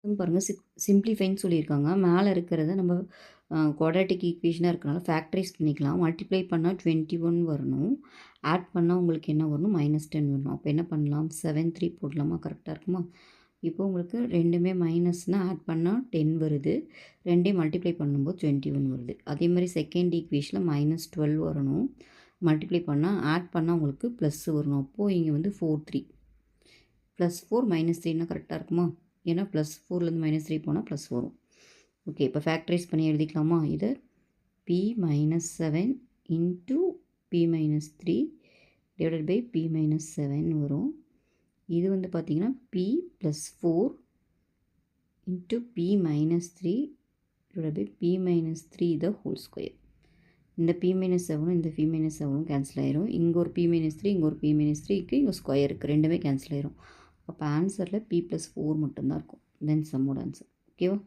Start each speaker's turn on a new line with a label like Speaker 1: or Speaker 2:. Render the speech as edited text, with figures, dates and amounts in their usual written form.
Speaker 1: பாருங்க சிம்ப்ளிஃபைன்னு சொல்லியிருக்காங்க. மேலே இருக்கிறத நம்ம குவாட்ராட்டிக் ஈக்குவேஷனாக இருக்கனால ஃபேக்டரைஸ் பண்ணிக்கலாம். மல்டிப்ளை பண்ணால் 21 வரணும். ஆட் பண்ணால் உங்களுக்கு என்ன வரணும்? -10 வரணும். அப்போ என்ன பண்ணலாம்? 7 3 போடலாமா? கரெக்டாக இருக்குமா? இப்போ உங்களுக்கு ரெண்டுமே மைனஸ்னால் ஆட் பண்ணால் 10 வருது. ரெண்டையும் மல்டிப்ளை பண்ணும்போது 21 வருது. அதே மாதிரி செகண்ட் ஈக்குவேஷனில் -12 வரணும். மல்டிப்ளை பண்ணால் ஆட் பண்ணால் உங்களுக்கு ப்ளஸ் வரணும். அப்போது இங்கே வந்து 4 3 +4 -3ன்னா கரெக்டாக இருக்குமா? ஏன்னா +4லேருந்து -3 போனால் ப்ளஸ் வரும். ஓகே, இப்போ ஃபேக்டரைஸ் பண்ணி எழுதிக்கலாமா? இதை p - 7 into p - 3 divided by p - 7 வரும். இது வந்து பார்த்திங்கன்னா p + 4 into p - 3 divided by p - 3 the whole square. இந்த p - 7 இந்த p - 7 கேன்சல் ஆயிரும். இங்கே ஒரு p - 3 இங்கே ஒரு p - 3க்கு இங்கே ஸ்கொயருக்கு ரெண்டுமே கேன்சல் ஆயிரும். அப்போ ஆன்சரில் p + 4 மட்டும்தான் இருக்கும். தென் சம்மோட ஆன்சர். ஓகேவா?